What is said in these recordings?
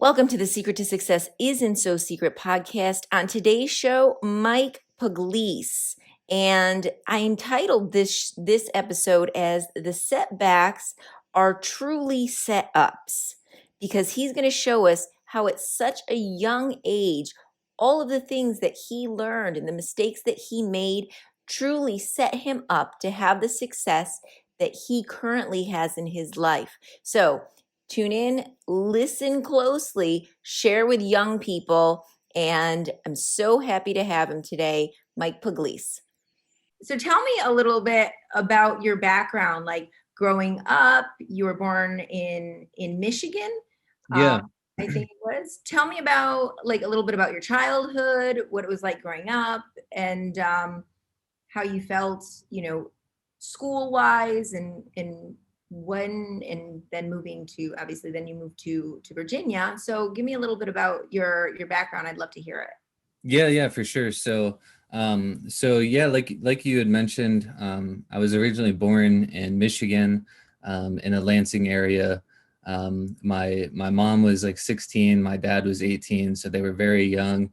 Welcome to the Secret to Success Isn't So Secret podcast. On today's show, Mike Poglese. And I entitled this episode as The Setbacks Are Truly Setups, because he's going to show us how at such a young age, all of the things that he learned and the mistakes that he made truly set him up to have the success that he currently has in his life. So tune in, listen closely, share with young people, and I'm so happy to have him today, Mike Pugliese. So tell me a little bit about your background, like growing up. You were born in Michigan. Yeah. I think it was. Tell me about like a little bit about your childhood, what it was like growing up, and how you felt, school wise, and when, and then moving to, obviously then you moved to Virginia. So give me a little bit about your background. I'd love to hear it. Yeah, for sure. So yeah, like you had mentioned, I was originally born in Michigan, in a Lansing area. My mom was like 16, my dad was 18, so they were very young.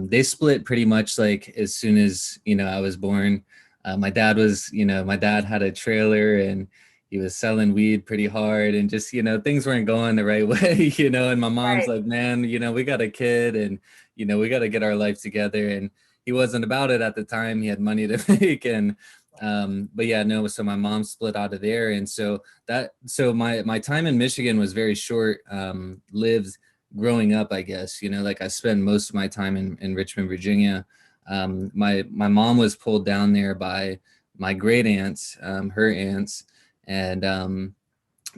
They split pretty much like as soon as, I was born. My dad had a trailer and he was selling weed pretty hard, and just, things weren't going the right way, and my mom's Right. like, man, we got a kid, and we got to get our life together. And he wasn't about it at the time. He had money to make. And but yeah, no, so my mom split out of there. And so my time in Michigan was very short lived growing up, I guess. Like I spent most of my time in Richmond, Virginia. My mom was pulled down there by my great aunts, her aunts, and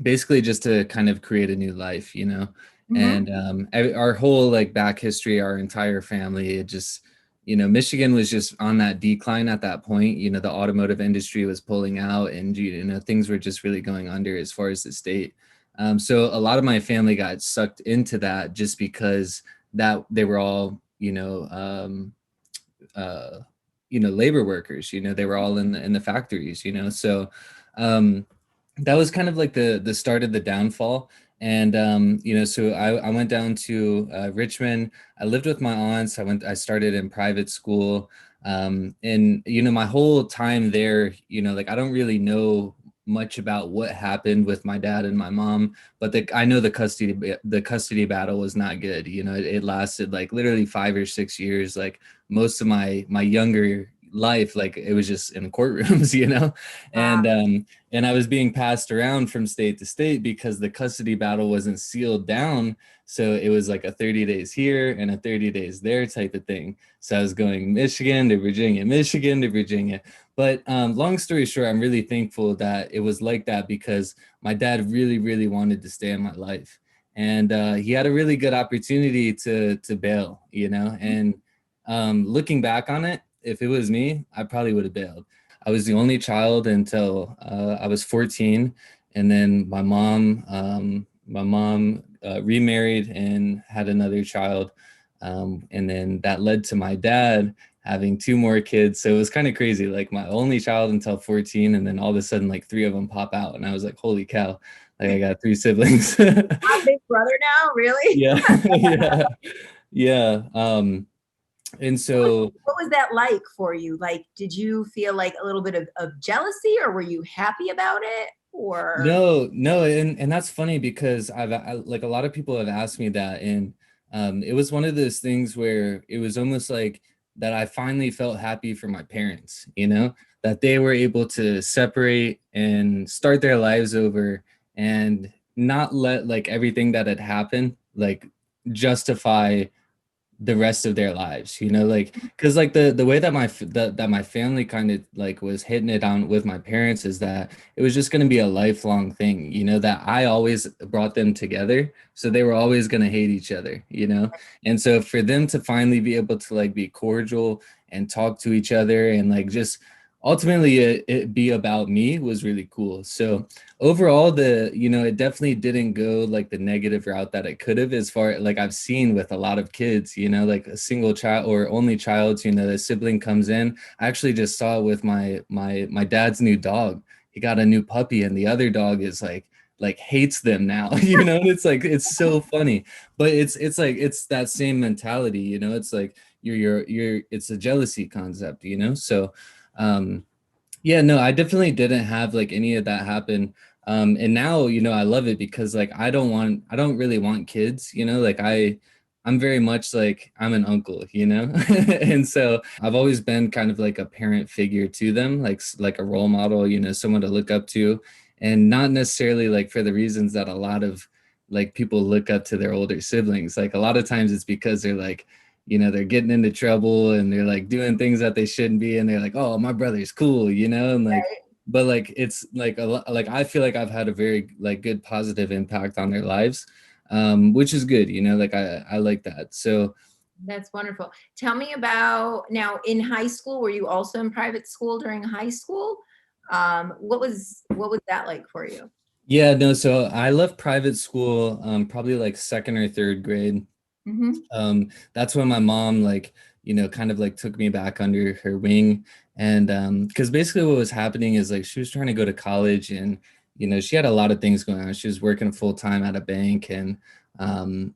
basically just to kind of create a new life. Mm-hmm. And our whole like back history, our entire family, it just, Michigan was just on that decline at that point. The automotive industry was pulling out, and things were just really going under as far as the state. So a lot of my family got sucked into that just because that they were all, labor workers. They were all in the factories. So that was kind of like the start of the downfall. And so I went down to Richmond. I lived with my aunts. I started in private school. And my whole time there, like I don't really know much about what happened with my dad and my mom, but I know the custody battle was not good. It lasted like literally 5 or 6 years. Like most of my younger life, like it was just in courtrooms. And I was being passed around from state to state because the custody battle wasn't sealed down. So it was like a 30 days here and a 30 days there type of thing. So I was going Michigan to Virginia, Michigan to Virginia. But long story short, I'm really thankful that it was like that, because my dad really, really wanted to stay in my life. And he had a really good opportunity to bail, and looking back on it, if it was me, I probably would have bailed. I was the only child until I was 14, and then my mom remarried and had another child, and then that led to my dad having two more kids. So it was kind of crazy, like my only child until 14, and then all of a sudden, like three of them pop out, and I was like, "Holy cow!" Like I got three siblings. I'm big brother now, really? Yeah, yeah, yeah. And so What was that like for you? Like, did you feel like a little bit of jealousy, or were you happy about it? Or no, and that's funny because like a lot of people have asked me that, and it was one of those things where it was almost like that I finally felt happy for my parents, that they were able to separate and start their lives over, and not let like everything that had happened like justify the rest of their lives, like because like the way that that my family kind of like was hitting it on with my parents is that it was just going to be a lifelong thing, that I always brought them together, so they were always going to hate each other, and so for them to finally be able to like be cordial and talk to each other and like just ultimately it be about me was really cool. So overall, it definitely didn't go like the negative route that it could have, as far like I've seen with a lot of kids, like a single child or only child, the sibling comes in. I actually just saw it with my dad's new dog. He got a new puppy, and the other dog is like hates them now, you know, and it's like it's so funny. But it's like it's that same mentality, you know, it's like you're it's a jealousy concept, you know. So yeah, no, I definitely didn't have like any of that happen. And now, you know, I love it because like I don't really want kids, you know, like I'm very much like I'm an uncle, you know? And so I've always been kind of like a parent figure to them, like a role model, you know, someone to look up to, and not necessarily like for the reasons that a lot of like people look up to their older siblings. Like a lot of times it's because they're like, you know, they're getting into trouble and they're like doing things that they shouldn't be, and they're like, oh, my brother's cool, you know. And like, but like it's like a lot, like I feel like I've had a very like good positive impact on their lives, which is good, you know, like I like that. So That's wonderful. Tell me about now in high school. Were you also in private school during high school? What was that like for you? yeah, no, so I left private school probably like second or third grade. Hmm. That's when my mom like, you know, kind of like took me back under her wing. And because basically what was happening is like she was trying to go to college, and you know, she had a lot of things going on. She was working full time at a bank, and um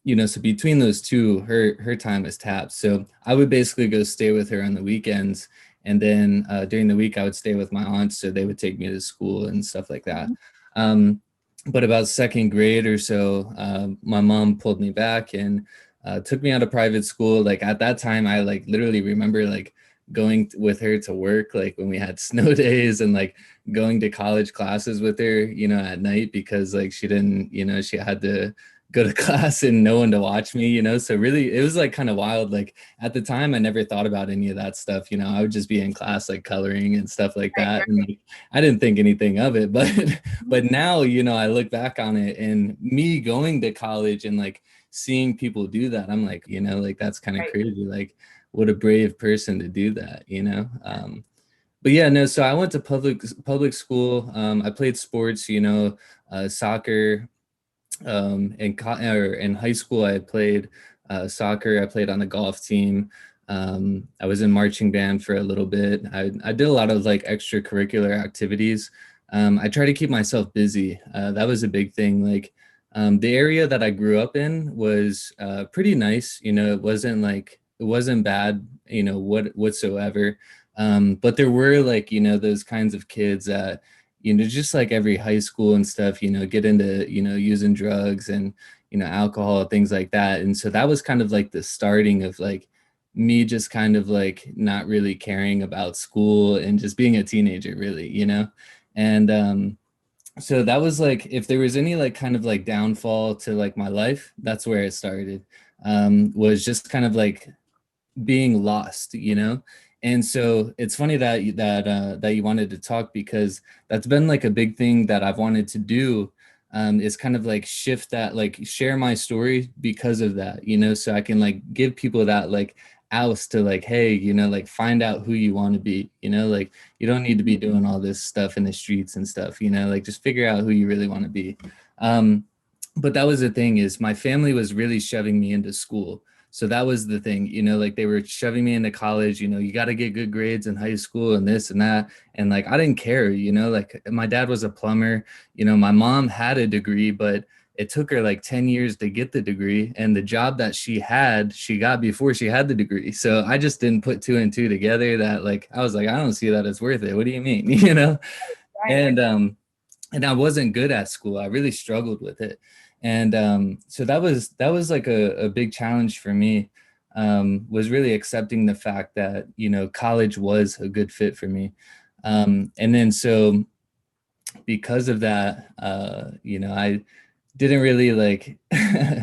you know, so between those two, her time is tapped. So I would basically go stay with her on the weekends, and then during the week I would stay with my aunts, so they would take me to school and stuff like that. um but about second grade or so, my mom pulled me back and took me out of private school. Like at that time, I like literally remember like going with her to work, like when we had snow days, and like going to college classes with her, you know, at night, because like she didn't, you know, she had to go to class and no one to watch me, you know. So really, it was like kind of wild. Like at the time, I never thought about any of that stuff. You know, I would just be in class like coloring and stuff like that, and like, I didn't think anything of it. But but now, you know, I look back on it, and me going to college and like seeing people do that, I'm like, you know, like that's kind of Right. crazy. Like, what a brave person to do that, you know? But yeah, no, so I went to public school. I played sports, you know, soccer. Or in high school, I played soccer. I played on the golf team. I was in marching band for a little bit. I did a lot of like extracurricular activities. I try to keep myself busy. That was a big thing. Like the area that I grew up in was pretty nice. You know, it wasn't bad. You know, whatsoever. But there were like, you know, those kinds of kids that, you know, just like every high school and stuff, you know, get into, you know, using drugs and, you know, alcohol, things like that. And so that was kind of like the starting of like me just kind of like not really caring about school and just being a teenager, really, you know? And so that was like, if there was any like kind of like downfall to like my life, that's where it started. Was just kind of like being lost, you know. And so it's funny that that you wanted to talk, because that's been like a big thing that I've wanted to do, is kind of like shift that, like share my story because of that, you know, so I can like give people that like oust to like, hey, you know, like find out who you want to be, you know, like you don't need to be doing all this stuff in the streets and stuff, you know, like just figure out who you really want to be. um but that was the thing, is my family was really shoving me into school. So that was the thing, you know, like they were shoving me into college, you know, you got to get good grades in high school and this and that. And like, I didn't care, you know, like my dad was a plumber, you know, my mom had a degree, but it took her like 10 years to get the degree. And the job that she had, she got before she had the degree. So I just didn't put two and two together, that like, I was like, I don't see that as worth it. What do you mean? You know? Right. And I wasn't good at school. I really struggled with it. And so that was like a big challenge for me, was really accepting the fact that, you know, college was a good fit for me. And then so because of that, you know, I didn't really like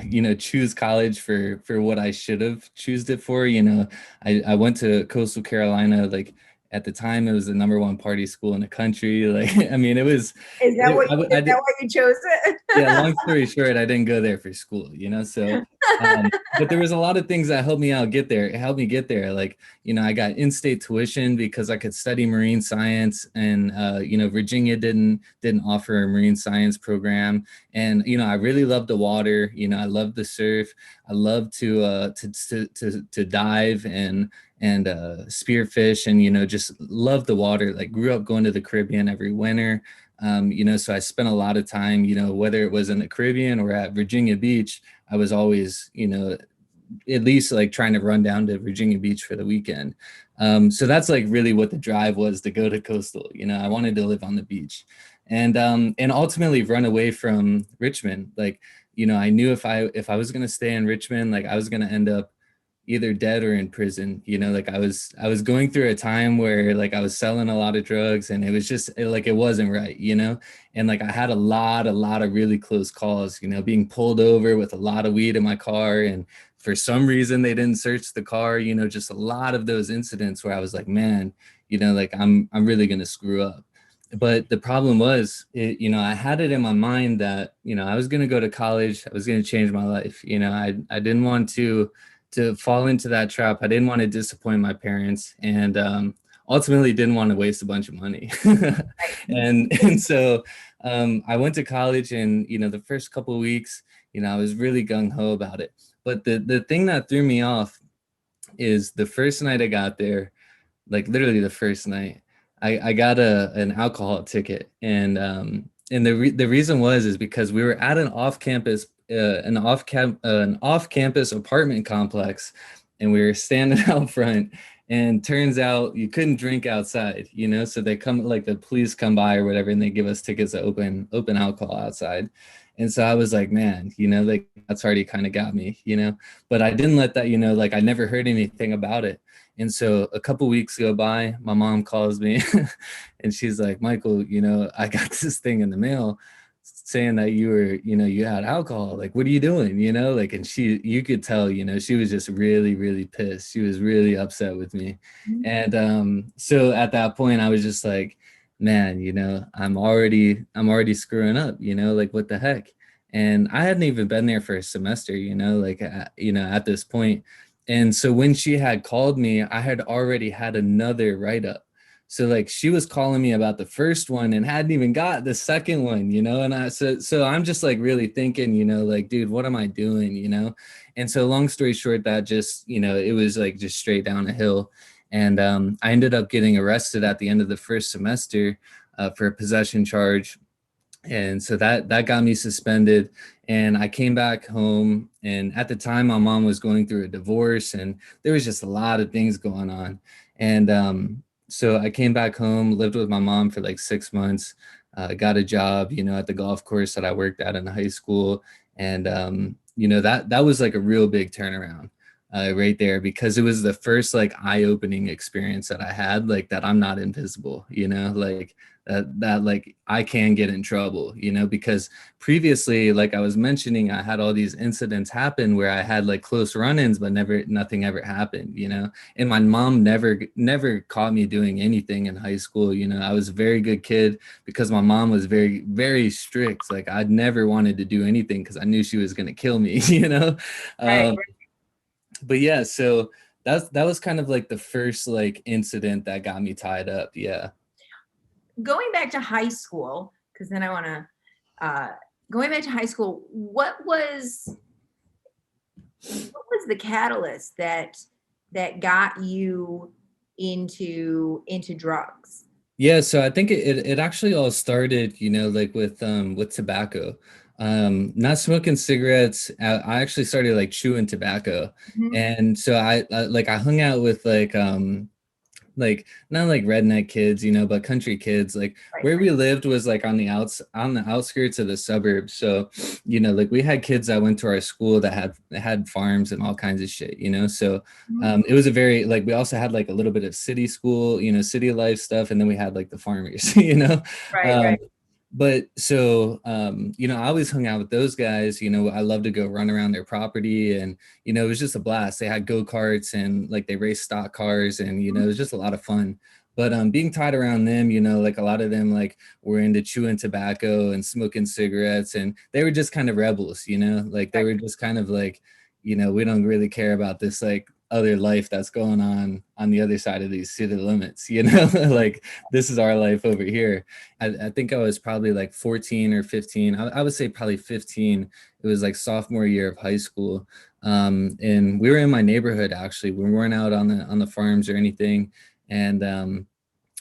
you know, choose college for what I should have choosed it for. You know, I went to Coastal Carolina. Like at the time it was the number one party school in the country. Like I mean, it was Is that why you chose yeah, it? long story short, I didn't go there for school, you know. So but there was a lot of things that helped me out get there. It helped me get there. Like, you know, I got in-state tuition because I could study marine science, and you know, Virginia didn't offer a marine science program. And you know, I really loved the water. You know, I loved the surf. I loved to dive and spearfish, and you know, just love the water. Like grew up going to the Caribbean every winter. So I spent a lot of time, whether it was in the Caribbean or at Virginia Beach, I was always, at least like trying to run down to Virginia Beach for the weekend. So that's like really what the drive was, to go to coastal. I wanted to live on the beach, and ultimately run away from Richmond. Like, I knew if I was gonna stay in Richmond, like I was gonna end up either dead or in prison. Like I was going through a time where like I was selling a lot of drugs, and it was just like it wasn't right. And like I had a lot of really close calls, being pulled over with a lot of weed in my car, and for some reason they didn't search the car. Just a lot of those incidents where I was like, man, like I'm really gonna screw up. But the problem was, I had it in my mind that, I was going to go to college. I was going to change my life. I didn't want to fall into that trap. I didn't want to disappoint my parents, and ultimately didn't want to waste a bunch of money. And so I went to college, and the first couple of weeks, I was really gung ho about it. But the thing that threw me off is the first night I got there, like literally the first night, I got an alcohol ticket, and the reason is because we were at an off campus apartment complex, and we were standing out front, and turns out you couldn't drink outside, so they come, like the police come by or whatever, and they give us tickets to open alcohol outside. And so I was like, man, like that's already kind of got me, but I didn't let that, like I never heard anything about it. And so a couple weeks go by, my mom calls me and she's like, Michael, I got this thing in the mail saying that you had alcohol. Like, what are you doing? Like, and you could tell, she was just really, really pissed. She was really upset with me. And so at that point, I was just like, man, I'm already screwing up, like what the heck? And I hadn't even been there for a semester, like, at this point. And so when she had called me, I had already had another write up. So like she was calling me about the first one and hadn't even got the second one, and so I'm just like really thinking, like, dude, what am I doing, And so long story short, that just, it was like just straight down a hill. And I ended up getting arrested at the end of the first semester for a possession charge. And so that got me suspended, and I came back home, and at the time my mom was going through a divorce, and there was just a lot of things going on. And so I came back home, lived with my mom for like 6 months, got a job, at the golf course that I worked at in high school. And that was like a real big turnaround right there, because it was the first like eye-opening experience that I had, like that I'm not invisible, like that like I can get in trouble, because previously, like I was mentioning, I had all these incidents happen where I had like close run-ins, but nothing ever happened, and my mom never caught me doing anything in high school. I was a very good kid because my mom was very, very strict. Like I'd never wanted to do anything because I knew she was going to kill me, Right. But yeah, so that was kind of like the first like incident that got me tied up. Yeah. Going back to high school, because then I want to, going back to high school, what was the catalyst that got you into drugs? Yeah, so I think it actually all started, like with tobacco. Not smoking cigarettes. I actually started like chewing tobacco. Mhm. And so I hung out with like not like redneck kids, but country kids. Like Right. where we lived was like on the outskirts of the suburbs. So, like we had kids that went to our school that had farms and all kinds of shit, So Mhm. it was a very like we also had like a little bit of city school, city life stuff, and then we had like the farmers, Right, Um, right. but so I always hung out with those guys. I love to go run around their property, and it was just a blast. They had go-karts, and like they raced stock cars, and it was just a lot of fun. But being tied around them, like a lot of them like were into chewing tobacco and smoking cigarettes, and they were just kind of rebels, like they Right. were just kind of like, we don't really care about this like other life that's going on the other side of these city limits, like this is our life over here. I think I was probably like 14 or 15. I would say probably 15. It was like sophomore year of high school. And we were in my neighborhood actually. We weren't out on the farms or anything. And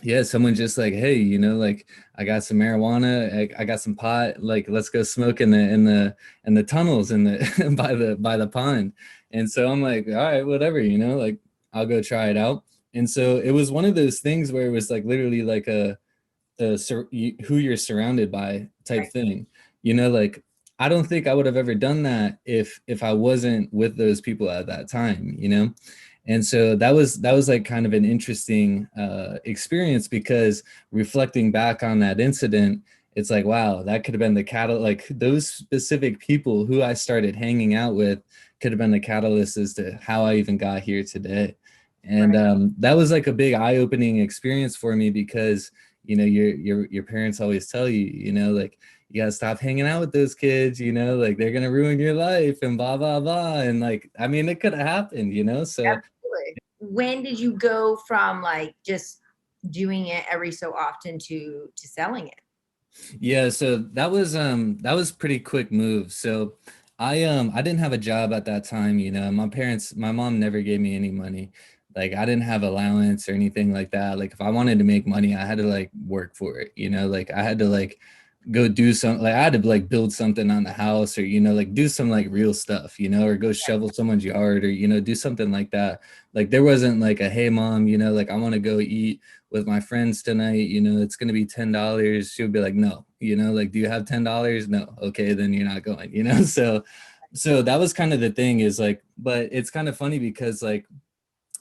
Yeah, someone just like, hey, like I got some marijuana, I got some pot, like let's go smoke in the tunnels in the by the pond. And so I'm like, all right, whatever, like I'll go try it out. And so it was one of those things where it was like literally like who you're surrounded by type Right. thing. Like I don't think I would have ever done that if I wasn't with those people at that time. And so that was like kind of an interesting experience, because reflecting back on that incident, it's like, wow, that could have been the catalyst. Like those specific people who I started hanging out with could have been the catalyst as to how I even got here today. And Right. that was like a big eye-opening experience for me, because your parents always tell you, like you gotta stop hanging out with those kids, like they're gonna ruin your life and blah blah blah. And like, I mean, it could have happened, so Absolutely. When did you go from like just doing it every so often to selling it? yeah, so that was pretty quick move. So I didn't have a job at that time, my mom never gave me any money. Like I didn't have allowance or anything like that. Like if I wanted to make money, I had to like work for it, like I had to like go do some, like I had to like build something on the house, or like do some like real stuff, or go shovel someone's yard, or do something like that. Like there wasn't like a, hey mom, like I want to go eat with my friends tonight, it's going to be $10. She would be like, no, like, do you have $10? No. Okay, then you're not going, so that was kind of the thing, is like, but it's kind of funny because like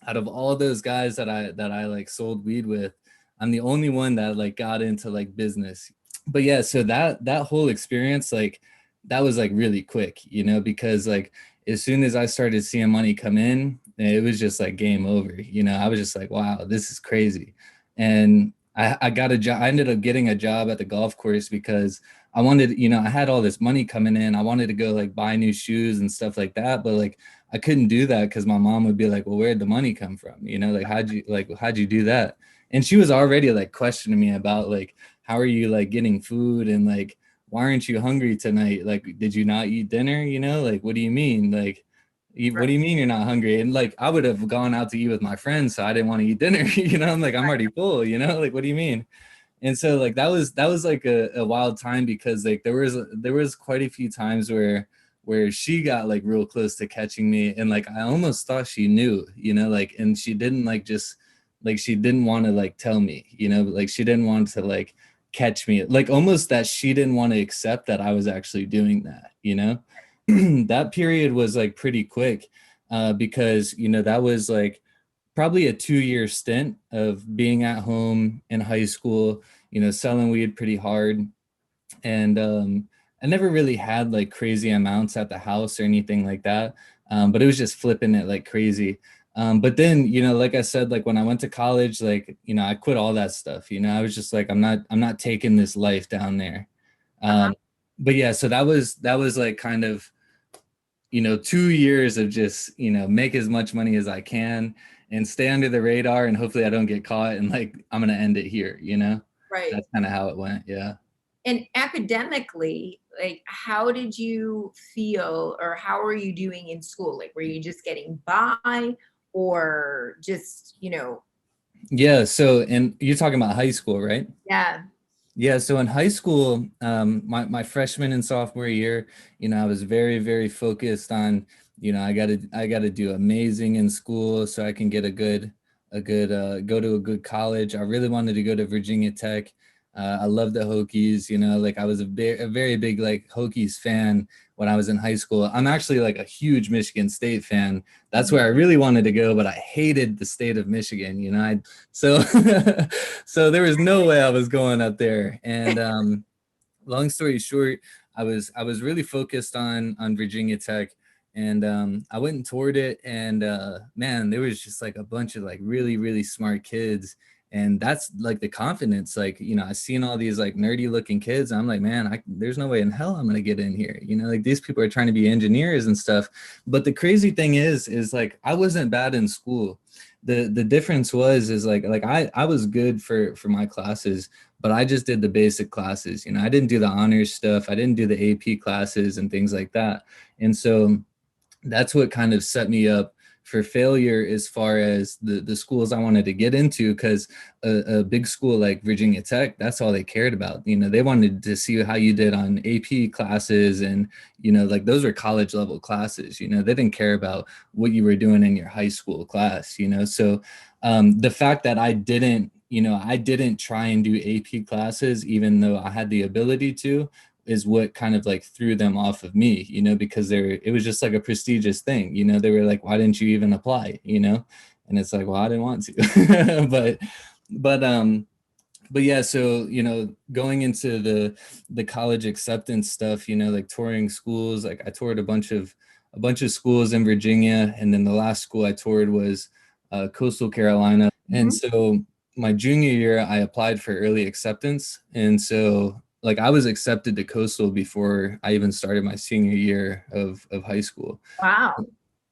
out of all those guys that I like sold weed with, I'm the only one that like got into like business. But yeah, so that whole experience, like that was like really quick, because like as soon as I started seeing money come in, it was just like game over. I was just like, wow, this is crazy. And I got a job. I ended up getting a job at the golf course because I wanted, I had all this money coming in. I wanted to go like buy new shoes and stuff like that, but like I couldn't do that because my mom would be like, well, where'd the money come from? Like how'd you do that? And she was already like questioning me about like, how are you like getting food, and like, why aren't you hungry tonight? Like, did you not eat dinner? Like, what do you mean? Like, what Right. do you mean you're not hungry? And like, I would have gone out to eat with my friends, so I didn't want to eat dinner. I'm like, I'm already full. Like, what do you mean? And so like that was like a wild time, because like there was quite a few times where she got like real close to catching me, and like I almost thought she knew, like, and she didn't like just like she didn't want to like tell me, like she didn't want to like catch me, like almost that she didn't want to accept that I was actually doing that. That period was like pretty quick, because that was like probably a 2-year stint of being at home in high school, selling weed pretty hard. And I never really had like crazy amounts at the house or anything like that. But it was just flipping it like crazy. But then, like I said, like when I went to college, like, I quit all that stuff. I was just like, I'm not taking this life down there. Uh-huh. Um, but yeah, so that was like kind of 2 years of just make as much money as I can and stay under the radar, and hopefully I don't get caught, and like I'm gonna end it here. Right. That's kind of how it went. Yeah. And academically, like how did you feel or how are you doing in school? Like were you just getting by or just, Yeah. So, and you're talking about high school, right? yeah. Yeah, so in high school, my freshman and sophomore year, I was very, very focused on, I gotta do amazing in school so I can get a good go to a good college. I really wanted to go to Virginia Tech. I love the Hokies, like I was a very big like Hokies fan when I was in high school. I'm actually like a huge Michigan State fan. That's Mhm. where I really wanted to go, but I hated the state of Michigan, so so there was no way I was going up there. And long story short, I was really focused on Virginia Tech, and I went and toured it, and man, there was just like a bunch of like really really smart kids, and that's like the confidence. Like I seen all these like nerdy looking kids. I'm like, man, there's no way in hell I'm gonna get in here. Like these people are trying to be engineers and stuff. But the crazy thing is like I wasn't bad in school. The difference is like I was good for my classes, but I just did the basic classes. I didn't do the honors stuff. I didn't do the AP classes and things like that. And so that's what kind of set me up for failure as far as the schools I wanted to get into, because a big school like Virginia Tech, that's all they cared about. They wanted to see how you did on AP classes, and like those were college level classes. They didn't care about what you were doing in your high school class. So the fact that I didn't try and do AP classes, even though I had the ability to, is what kind of like threw them off of me, because it was just like a prestigious thing. They were like, why didn't you even apply? And it's like, well, I didn't want to. But yeah, so going into the college acceptance stuff, like touring schools, like I toured a bunch of schools in Virginia, and then the last school I toured was Coastal Carolina. And so my junior year, I applied for early acceptance, and so like I was accepted to Coastal before I even started my senior year of high school. Wow.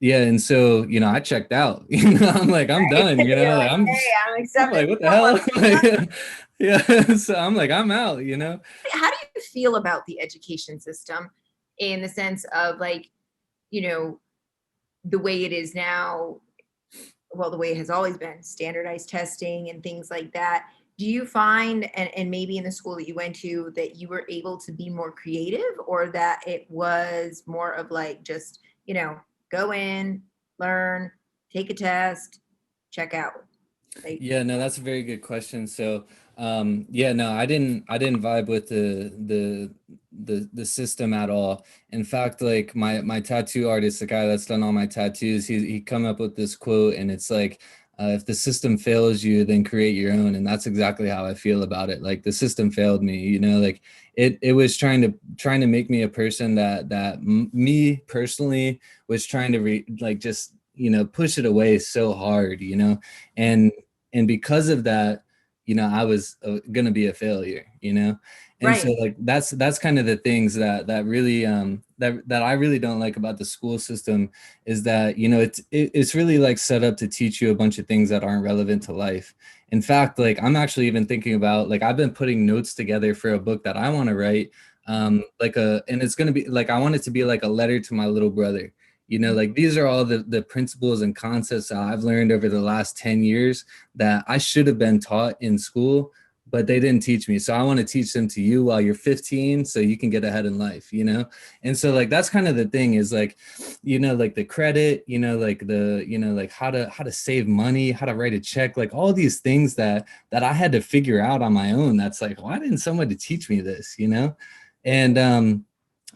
Yeah, and so I checked out. I'm like, I'm done. You're Like like, I'm hey, I'm I'm accepted. like, what the hell? Like, yeah, so I'm like, I'm out. How do you feel about the education system in the sense of like, you know, the way it is now? Well, the way it has always been, standardized testing and things like that. Do you find, and maybe in the school that you went to, that you were able to be more creative, or that it was more of like just, go in, learn, take a test, check out? Like, Yeah, no, that's a very good question. So, yeah, no, I didn't vibe with the system at all. In fact, like my tattoo artist, the guy that's done all my tattoos, he come up with this quote, and it's like, if the system fails you, then create your own. And that's exactly how I feel about it. Like the system failed me, like it was trying to make me a person that me personally was trying to like just push it away so hard, and because of that, I was gonna be a failure, and so right, like that's kind of the things that really that I really don't like about the school system, is that it's really like set up to teach you a bunch of things that aren't relevant to life. In fact, like I'm actually even thinking about, like, I've been putting notes together for a book that I want to write, and it's gonna be like, I want it to be like a letter to my little brother. Like these are all the principles and concepts that I've learned over the last 10 years that I should have been taught in school, but they didn't teach me. So I want to teach them to you while you're 15, so you can get ahead in life, And so like that's kind of the thing, is like, like the credit, like like how to save money, how to write a check, like all these things that I had to figure out on my own. That's like, why didn't somebody teach me this, And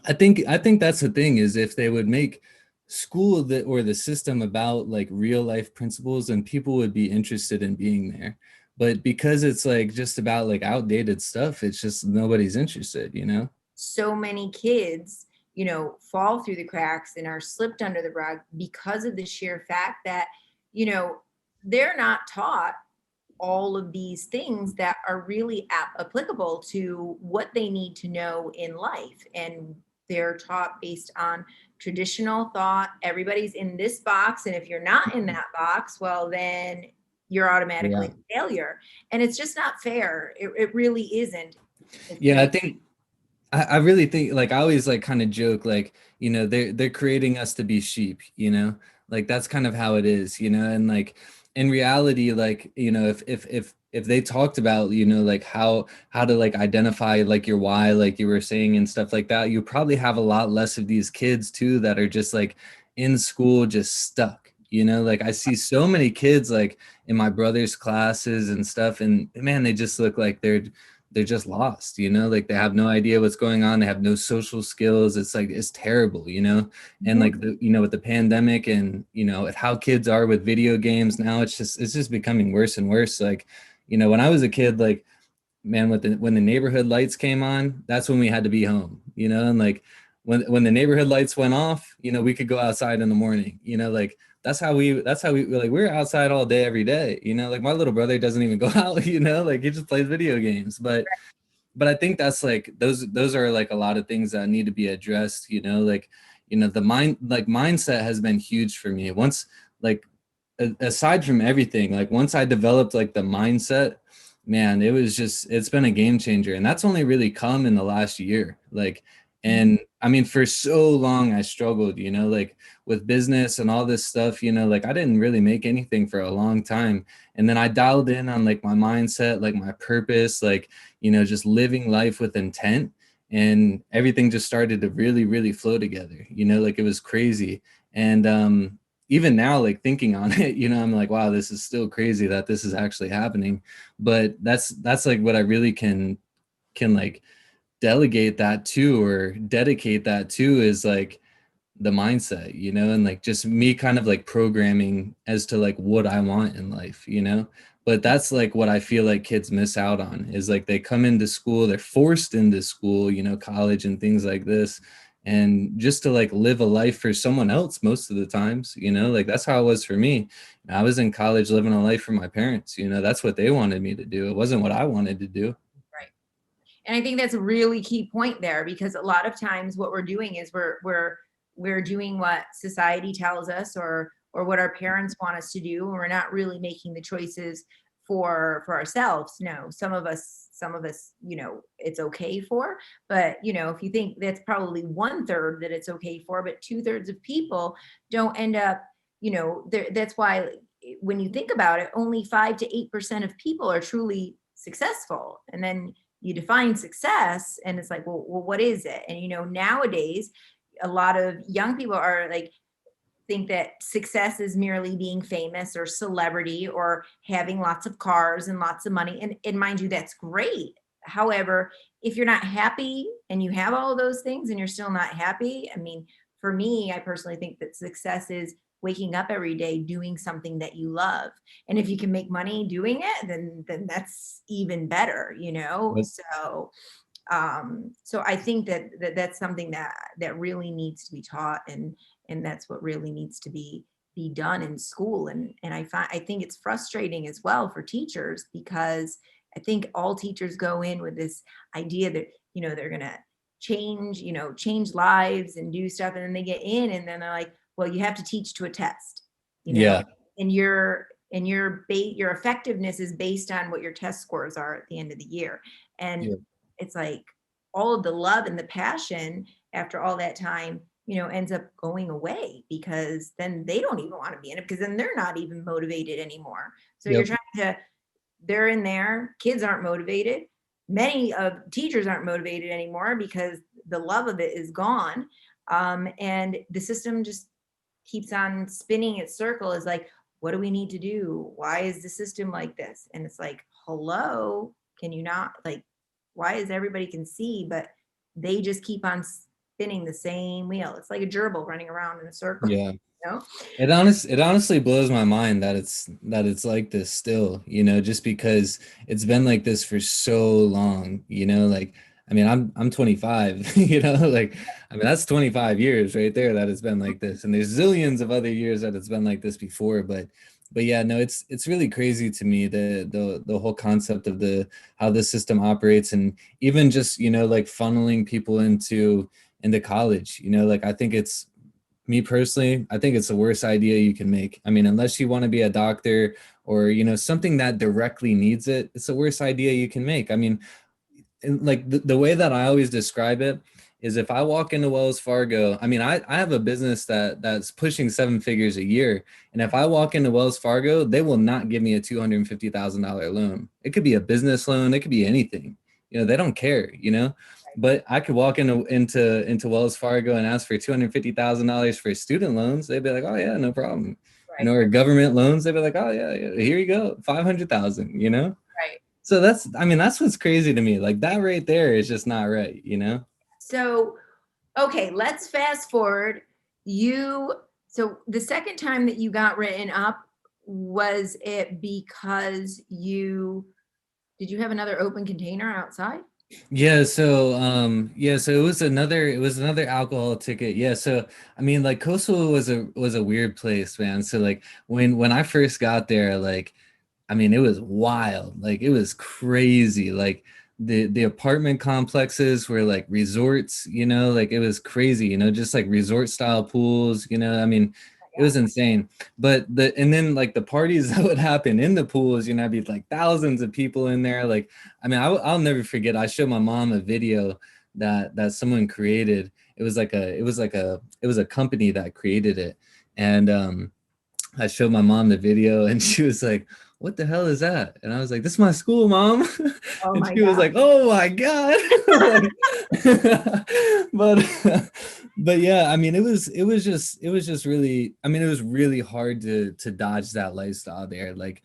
I think that's the thing, is if they would make school or the system about like real life principles, and people would be interested in being there. But because it's like just about like outdated stuff, it's just nobody's interested. so many kids, fall through the cracks and are slipped under the rug because of the sheer fact that, they're not taught all of these things that are really applicable to what they need to know in life. And they're taught based on traditional thought. Everybody's in this box. And if you're not in that box, well, then you're automatically Yeah. a failure. And it's just not fair. It really isn't. Yeah, I think I really think, like, I always like kind of joke, like, they're creating us to be sheep, like that's kind of how it is, and like in reality, like, if they talked about, like how to like identify like your why, like you were saying, and stuff like that, you probably have a lot less of these kids too that are just like in school just stuck. Like I see so many kids like in my brother's classes and stuff, and man, they just look like they're just lost, like they have no idea what's going on. They have no social skills. It's like, it's terrible, and Mhm. like with the pandemic, and at how kids are with video games now, it's just becoming worse and worse. Like, when I was a kid, like, man, when the neighborhood lights came on, that's when we had to be home, and like when the neighborhood lights went off, we could go outside in the morning, like that's how we like, we're outside all day every day, like my little brother doesn't even go out, like he just plays video games. But I think that's like, those are like a lot of things that need to be addressed, like, the mindset has been huge for me. Once, like, aside from everything, like once I developed like the mindset, man, it's been a game changer. And that's only really come in the last year. Like, Mhm. And I mean, for so long I struggled, like with business and all this stuff, like I didn't really make anything for a long time. And then I dialed in on like my mindset, like my purpose, like, just living life with intent. And everything just started to really, really flow together, like it was crazy. And even now, like thinking on it, I'm like, wow, this is still crazy that this is actually happening. But that's like what I really can like delegate that to or dedicate that to is like the mindset, and like just me kind of like programming as to like what I want in life, but that's like what I feel like kids miss out on is like they come into school, they're forced into school, college and things like this, and just to like live a life for someone else most of the times, like that's how it was for me. I was in college living a life for my parents, that's what they wanted me to do. It wasn't what I wanted to do. Right. And I think that's a really key point there, because a lot of times what we're doing is we're doing what society tells us, or what our parents want us to do, and we're not really making the choices for ourselves. No, some of us, it's okay for, but if you think that's probably 1/3 that it's okay for, but 2/3 of people don't end up, that's why when you think about it, only 5 to 8% of people are truly successful. And then you define success and it's like, well, what is it? And nowadays a lot of young people are like, think that success is merely being famous or celebrity or having lots of cars and lots of money. And mind you, that's great. However, if you're not happy and you have all of those things and you're still not happy, I mean, for me, I personally think that success is waking up every day doing something that you love. And if you can make money doing it, then that's even better, Yep. so I think that's something that really needs to be taught, and that's what really needs to be done in school. And I think it's frustrating as well for teachers, because I think all teachers go in with this idea that they're gonna change lives and do stuff, and then they get in and then they're like, well, you have to teach to a test, you know Yeah. and your effectiveness is based on what your test scores are at the end of the year. And Yeah. it's like all of the love and the passion after all that time, ends up going away, because then they don't even want to be in it, because then they're not even motivated anymore. So you're Yep. trying to, they're in there, kids aren't motivated. Many of teachers aren't motivated anymore because the love of it is gone. And the system just keeps on spinning its circle, is like, what do we need to do? Why is the system like this? And it's like, hello, can you not, like, why is everybody can see, but they just keep on spinning the same wheel? It's like a gerbil running around in a circle, Yeah. you know? It honestly blows my mind that it's like this still, just because it's been like this for so long, like I mean I'm 25, like I mean that's 25 years right there that it's been like this. And there's zillions of other years that it's been like this before, but yeah, no, it's really crazy to me the whole concept of the how the system operates, and even just, like funneling people into college, like I think it's me personally, I think it's the worst idea you can make. I mean, unless you want to be a doctor or, something that directly needs it, it's the worst idea you can make. I mean, and like the way that I always describe it is if I walk into Wells Fargo, I mean, I have a business that's pushing 7 figures a year. And if I walk into Wells Fargo, they will not give me a $250,000 loan. It could be a business loan, it could be anything. They don't care, but I could walk into Wells Fargo and ask for $250,000 for student loans. They'd be like, oh yeah, no problem. Right, Or government loans, they'd be like, oh yeah, yeah, here you go, 500,000, right. So I mean, that's what's crazy to me. Like that right there is just not right? So, okay, let's fast forward. So the second time that you got written up, was it because did you have another open container outside? Yeah, so it was another alcohol ticket. Yeah, so I mean like Kosovo was a weird place, man. So like when I first got there, like I mean, it was wild. Like it was crazy. Like the apartment complexes were like resorts, like it was crazy, just like resort style pools, I mean, it was insane. But and then like the parties that would happen in the pools, I'd be like thousands of people in there. Like, I mean, I'll never forget. I showed my mom a video that someone created. It was a company that created it. And I showed my mom the video and she was like, "What the hell is that?" And I was like, "This is my school, mom." Oh And my she was God. like, "Oh my God." But but yeah, I mean, it was just really, I mean, it was really hard to dodge that lifestyle there. Like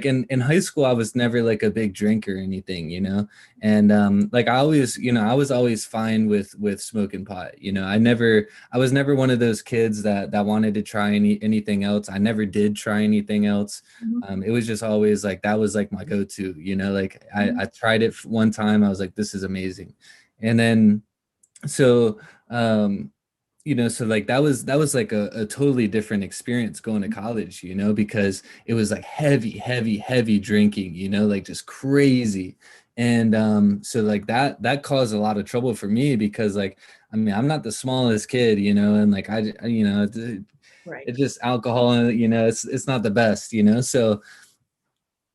in high school, I was never like a big drinker or anything, you know. And like I always, you know, I was always fine with smoking pot. You know, I was never one of those kids that wanted to try anything else. I never did try anything else. Mhm. It was just always like that was like my go-to, you know. Like Mhm. I tried it one time, I was like, this is amazing. And then so you know, so like that was like a totally different experience going to college, you know, because it was like heavy drinking, you know, like just crazy. And so like that caused a lot of trouble for me because like, I mean, I'm not the smallest kid, you know, and like you know, Right. it's just alcohol, you know, it's not the best, you know. So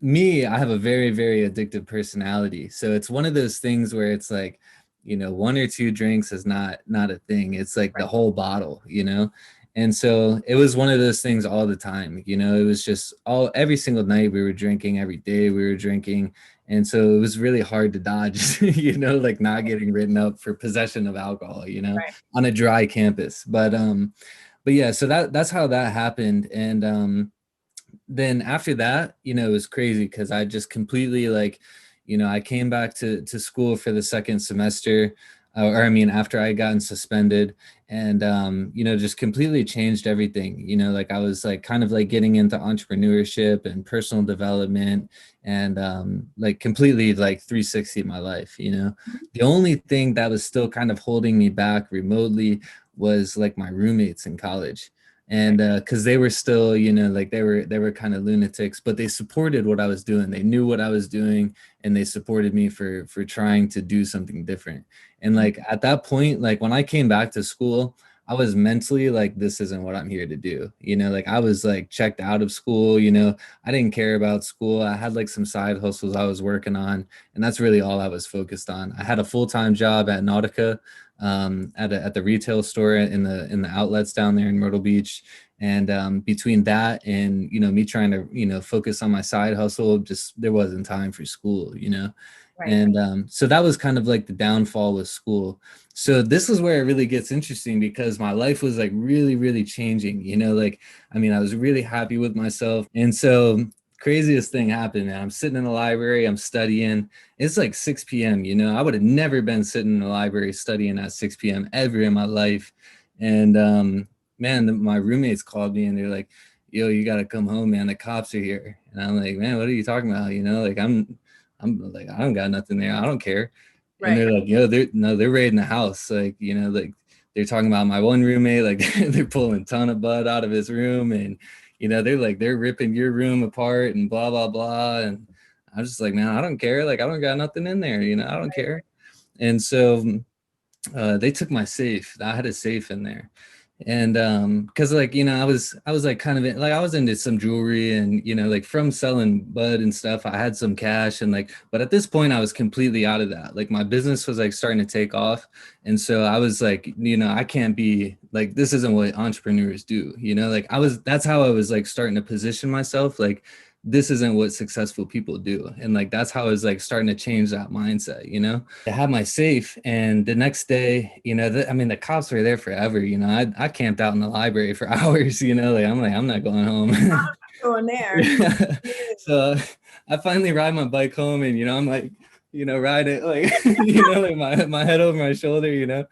me, I have a very addictive personality. So it's one of those things where it's like, you know, one or two drinks is not a thing. It's like the Right. whole bottle, you know? And so it was one of those things all the time, you know, it was just every single night we were drinking, every day we were drinking. And so it was really hard to dodge, you know, like not getting written up for possession of alcohol, you know, Right. on a dry campus. But yeah, so that's how that happened. And then after that, you know, it was crazy because I just completely like, you know, I came back to school for the second semester, or I mean, after I gotten suspended, and you know, just completely changed everything. You know, like I was like kind of like getting into entrepreneurship and personal development, and like completely like 360 my life. You know, the only thing that was still kind of holding me back remotely was like my roommates in college. And Right. because they were still, you know, like they were kind of lunatics, but they supported what I was doing. They knew what I was doing, and they supported me for trying to do something different. And Mhm. like at that point, like when I came back to school, I was mentally like, this isn't what I'm here to do. You know, like I was like checked out of school. You know, I didn't care about school. I had like some side hustles I was working on, and that's really all I was focused on. I had a full-time job at Nautica, at the retail store in the outlets down there in Myrtle Beach. And between that and, you know, me trying to, you know, focus on my side hustle, just there wasn't time for school, you know. Right. And so that was kind of like the downfall with school. So this is where it really gets interesting because my life was like really changing, you know, like I mean, I was really happy with myself. And so craziest thing happened, man. I'm sitting in the library, I'm studying. It's like 6 p.m., you know. I would have never been sitting in the library studying at 6 p.m. ever in my life. And man, my roommates called me and they're like, "Yo, you gotta come home, man. The cops are here." And I'm like, "Man, what are you talking about?" You know, like I'm like, I don't got nothing there. I don't care. And Right. they're like, "Yo, they're raiding the house." Like, you know, like they're talking about my one roommate, like they're pulling a ton of bud out of his room, and you know, they're ripping your room apart and blah blah blah. And I was just like, man, I don't care. Like, I don't got nothing in there, you know, I don't care. And so they took my safe. I had a safe in there. And because like, you know, I was like kind of like I was into some jewelry and, you know, like from selling bud and stuff, I had some cash and like, but at this point I was completely out of that. Like my business was like starting to take off. And so I was like, you know, I can't be like, this isn't what entrepreneurs do, you know, like that's how I was like starting to position myself. Like, this isn't what successful people do. And like that's how I was like starting to change that mindset, you know. I had my safe, and the next day, you know, I mean, the cops were there forever. You know, I camped out in the library for hours. You know, like I'm not going home. Going there. Yeah. So I finally ride my bike home, and you know, I'm like, you know, ride it like, you know, like my head over my shoulder, you know,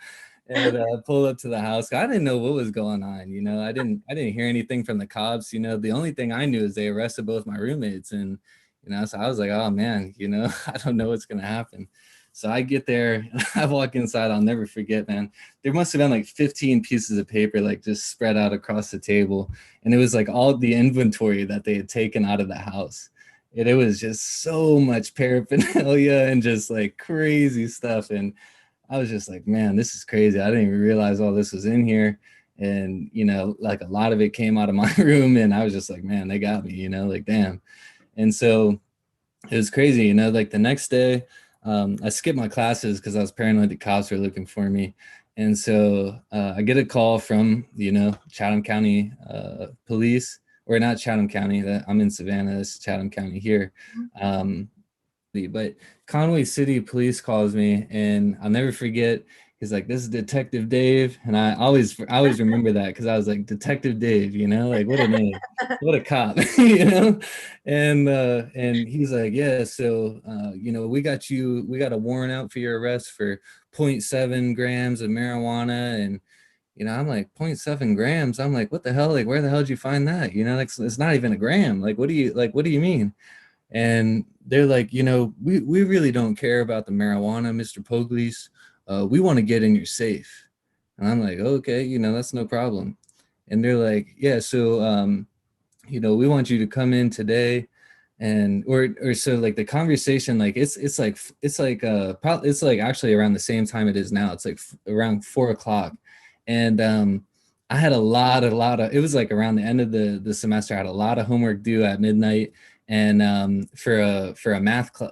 and pull up to the house. I didn't know what was going on. You know, I didn't hear anything from the cops. You know, the only thing I knew is they arrested both my roommates, and you know, so I was like, oh man, you know, I don't know what's gonna happen. So I get there, I walk inside. I'll never forget, man. There must have been like 15 pieces of paper, like just spread out across the table. And it was like all the inventory that they had taken out of the house. And it was just so much paraphernalia and just like crazy stuff. And I was just like, man, this is crazy. I didn't even realize all this was in here. And, you know, like a lot of it came out of my room. And I was just like, man, they got me, you know, like, damn. And so it was crazy, you know, like the next day, I skipped my classes because I was paranoid the cops were looking for me. And so I get a call from, Chatham County police, or not Chatham County, that I'm in Savannah, this is Chatham County here. Um, but Conway City Police calls me, and I'll never forget. He's like, "This is Detective Dave," and I always remember that because I was like, "Detective Dave," like what a name, what a cop, And he's like, "Yeah, so we got a warrant out for your arrest for zero point 0.7 grams of marijuana." And I'm like, 0 0.7 grams. I'm like, what the hell? Like, where the hell did you find that? Like, it's not even a gram. Like, what do you mean? And they're like, we really don't care about the marijuana, Mr. Poglese. We want to get in your safe. And I'm like, okay, that's no problem. And they're like, yeah, so we want you to come in today. And or so like the conversation, like it's like actually around the same time it is now. It's like around 4 o'clock. And I had a lot of it was like around the end of the semester. I had a lot of homework due at midnight. And for a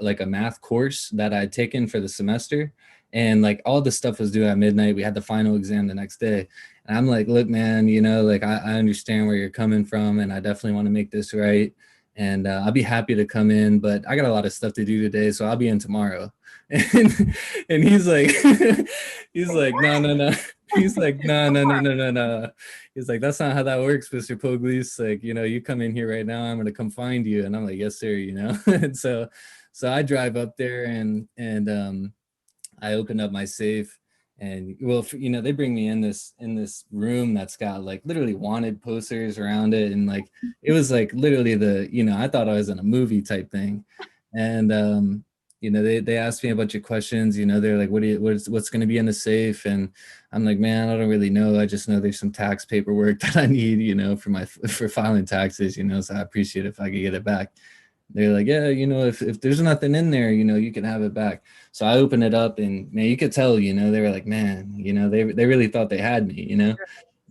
like a math course that I'd taken for the semester, and like all the stuff was due at midnight. We had the final exam the next day. And I'm like, look, man, like I understand where you're coming from, and I definitely want to make this right. And I'll be happy to come in, but I got a lot of stuff to do today, so I'll be in tomorrow. And he's like, he's like, no, no, no. He's like, no, no, no, no, no, no. He's like, that's not how that works, Mr. Poglese. Like, you come in here right now, I'm gonna come find you. And I'm like, yes, sir. And so I drive up there, and I open up my safe. And well, they bring me in this room that's got like literally wanted posters around it, and like it was like literally I thought I was in a movie type thing. And they asked me a bunch of questions. They're like, what's going to be in the safe? And I'm like, man, I don't really know. I just know there's some tax paperwork that I need, for filing taxes. So I appreciate it if I could get it back. They're like, yeah, if there's nothing in there, you can have it back. So I opened it up, and man, you could tell, they were like, man, they really thought they had me.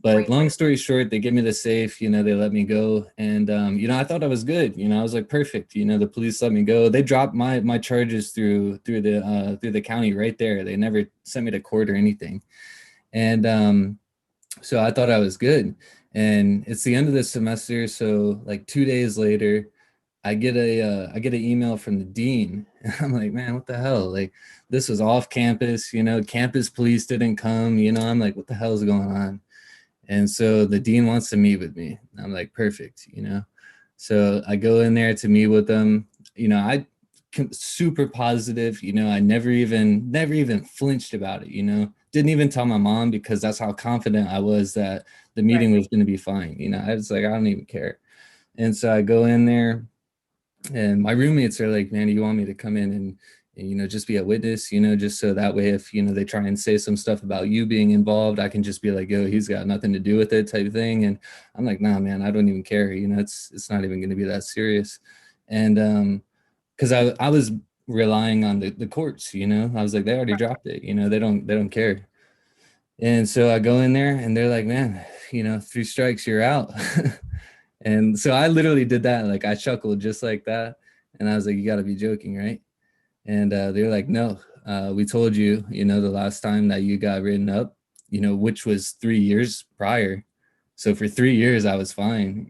But long story short, they give me the safe, they let me go. And I thought I was good. I was like, perfect. The police let me go. They dropped my charges through the county right there. They never sent me to court or anything. And so I thought I was good. And it's the end of the semester, so like 2 days later, I get an email from the dean. And I'm like, man, what the hell? Like, this was off campus, campus police didn't come, I'm like, what the hell is going on? And so the dean wants to meet with me. I'm like, perfect. So I go in there to meet with them. I super positive. I never even flinched about it. Didn't even tell my mom because that's how confident I was that the meeting was going to be fine. I was like, I don't even care. And so I go in there, and my roommates are like, man, you want me to come in and just be a witness, just so that way if they try and say some stuff about you being involved, I can just be like, yo, he's got nothing to do with it type of thing. And I'm like, nah, man, I don't even care. It's not even going to be that serious. And because I was relying on the courts. I was like, they already dropped it. They don't care. And so I go in there, and they're like, man, 3 strikes, you're out. And so I literally did that. Like, I chuckled just like that. And I was like, you got to be joking, right? And they're like, no, we told you, the last time that you got written up, which was 3 years prior. So for 3 years, I was fine.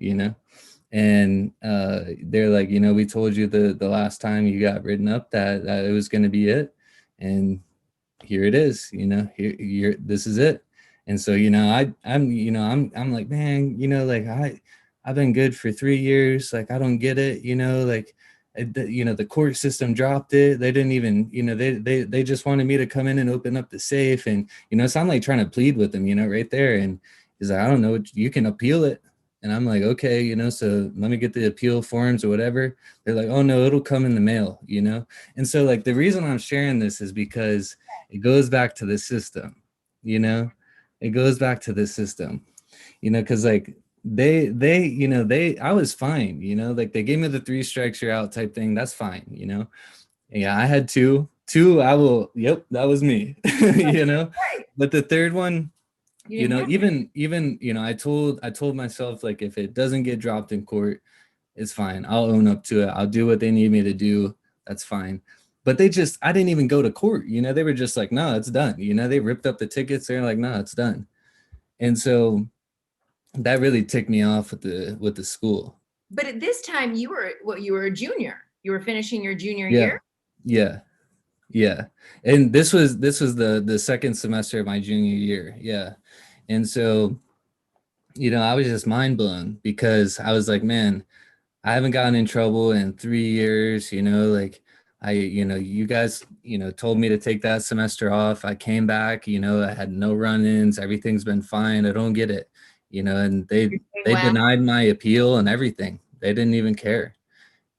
And they're like, we told you the last time you got written up that it was going to be it. And here it is, this is it. And so, I'm like, man, like I've been good for 3 years. Like, I don't get it, like, the court system dropped it. They didn't even, they just wanted me to come in and open up the safe. And, so I'm like trying to plead with them, right there. And he's like, I don't know, you can appeal it. And I'm like, okay, so let me get the appeal forms or whatever. They're like, oh no, it'll come in the mail. And so like the reason I'm sharing this is because it goes back to the system, you know, it goes back to the system, because like I was fine, like they gave me the 3 strikes, you're out type thing. That's fine. Yeah, I had yep, that was me. But the third one, even I told myself, like, if it doesn't get dropped in court, it's fine. I'll own up to it. I'll do what they need me to do. That's fine. but I didn't even go to court. They were just like, no, it's done. They ripped up the tickets. They're like, no, it's done. And so that really ticked me off with the school. But at this time you were a junior. You were finishing your junior Yeah. year? Yeah. Yeah. And this was the second semester of my junior year. Yeah. And so, I was just mind blown because I was like, man, I haven't gotten in trouble in 3 years, like you guys, told me to take that semester off. I came back, I had no run-ins, everything's been fine. I don't get it, and You're doing they well. denied my appeal and everything. They didn't even care.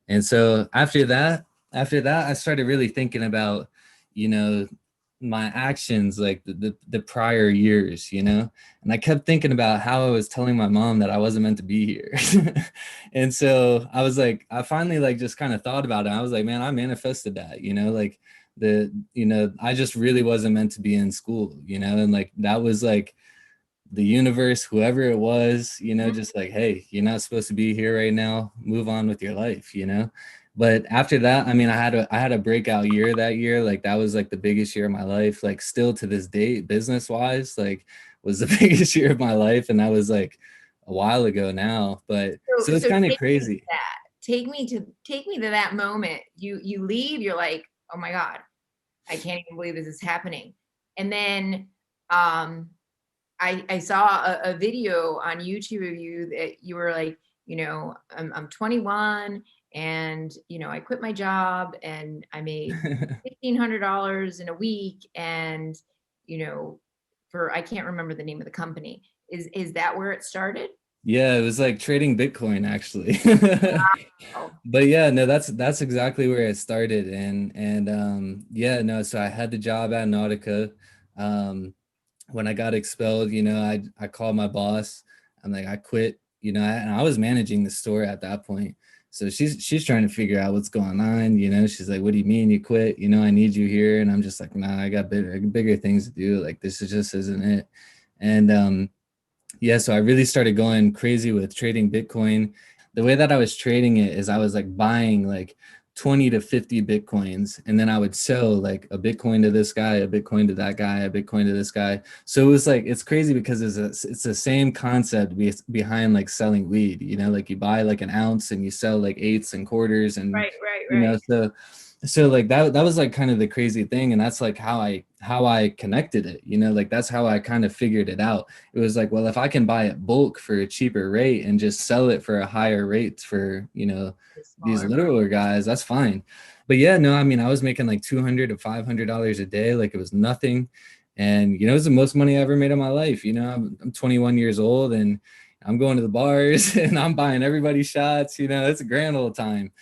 And so after that, I started really thinking about, you know, my actions like the prior years, and I kept thinking about how I was telling my mom that I wasn't meant to be here. And so I was like, I finally like just kind of thought about it. I was like, man, I manifested that, like I just really wasn't meant to be in school, and like that was like the universe, whoever it was, just like, hey, you're not supposed to be here right now. Move on with your life. But after that, I mean, I had a breakout year that year. Like that was like the biggest year of my life. Like still to this day, business wise, like was the biggest year of my life. And that was like a while ago now. But so it's So kind of take me to crazy. that. Take me to that moment. You leave, you're like, oh my God, I can't even believe this is happening. And then I saw a video on YouTube of you that you were like, I'm 21 and, I quit my job and I made $1,500 in a week. And, I can't remember the name of the company. Is that where it started? Yeah, it was like trading Bitcoin actually. Oh, But yeah, no, that's exactly where it started. And yeah, no, so I had the job at Nautica. Um when I got expelled, I called my boss. I'm like, I quit, and I was managing the store at that point. So she's trying to figure out what's going on. She's like, what do you mean you quit? I need you here. And I'm just like, nah, I got bigger things to do. Like this is just isn't it. And yeah, so I really started going crazy with trading Bitcoin. The way that I was trading it is I was like buying like 20 to 50 Bitcoins, and then I would sell like a Bitcoin to this guy, a Bitcoin to that guy, a Bitcoin to this guy. So it was like, it's crazy because it's the same concept behind like selling weed, like you buy like an ounce and you sell like eighths and quarters and, right, right, right. so like that was like kind of the crazy thing. And that's like how I connected it, like that's how I kind of figured it out. It was like, well, if I can buy it bulk for a cheaper rate and just sell it for a higher rate for, The these smaller. littler guys, that's fine. But yeah, no, I mean, I was making like $200 to $500 a day. Like it was nothing. And, it was the most money I ever made in my life. I'm 21 years old and I'm going to the bars and I'm buying everybody shots, it's a grand old time.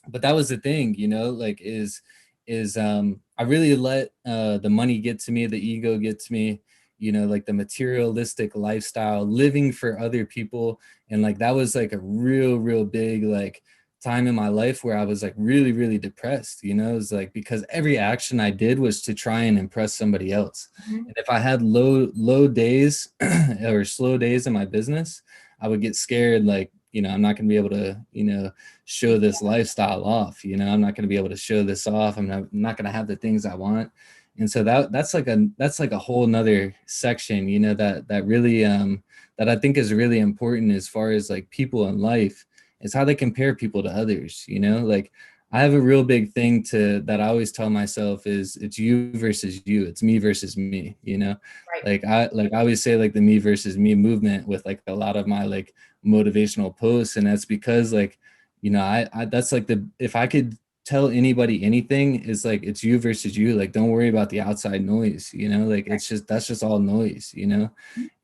But that was the thing, like I really let the money get to me, the ego get to me, like the materialistic lifestyle, living for other people. And like that was like a real big like time in my life where I was like really, really depressed. It was like because every action I did was to try and impress somebody else. Mhm. And if I had low days or slow days in my business, I would get scared like, I'm not going to be able to, show this lifestyle off. I'm not going to be able to show this off. I'm not going to have the things I want. And so that's like a whole nother section, that really that I think is really important as far as like people in life is how they compare people to others. Like I have a real big thing that I always tell myself is it's you versus you, it's me versus me. Right. Like I always say like the me versus me movement with like a lot of my like motivational posts. And that's because like, I that's like if I could tell anybody anything, is like it's you versus you. Like don't worry about the outside noise, like that's just all noise.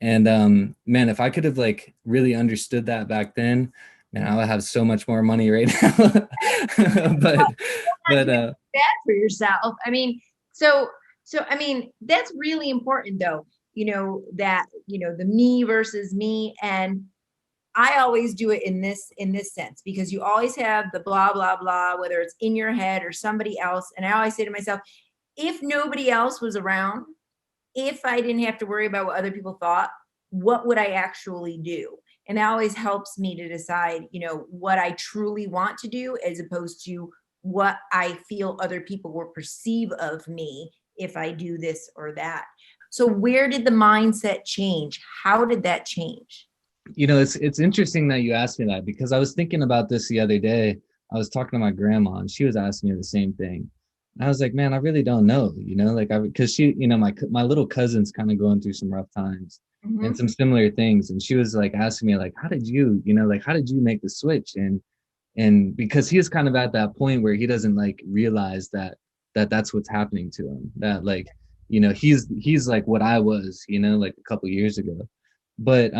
And man, if I could have like really understood that back then, man, I would have so much more money right now. but Not but doing bad for yourself. I mean, so I mean, that's really important though, that, the me versus me. And I always do it in this sense because you always have the blah blah blah, whether it's in your head or somebody else. And I always say to myself, if nobody else was around, if I didn't have to worry about what other people thought, what would I actually do? And that always helps me to decide, what I truly want to do as opposed to what I feel other people will perceive of me if I do this or that. So where did the mindset change? How did that change? It's interesting that you asked me that, because I was thinking about this the other day. I was talking to my grandma and she was asking me the same thing. And I was like, man, I really don't know, like because she, my little cousin's kind of going through some rough times and Mm-hmm. some similar things. And she was like asking me like, how did you make the switch? And because he is kind of at that point where he doesn't like realize that's what's happening to him, that like, he's like what I was, like a couple years ago. But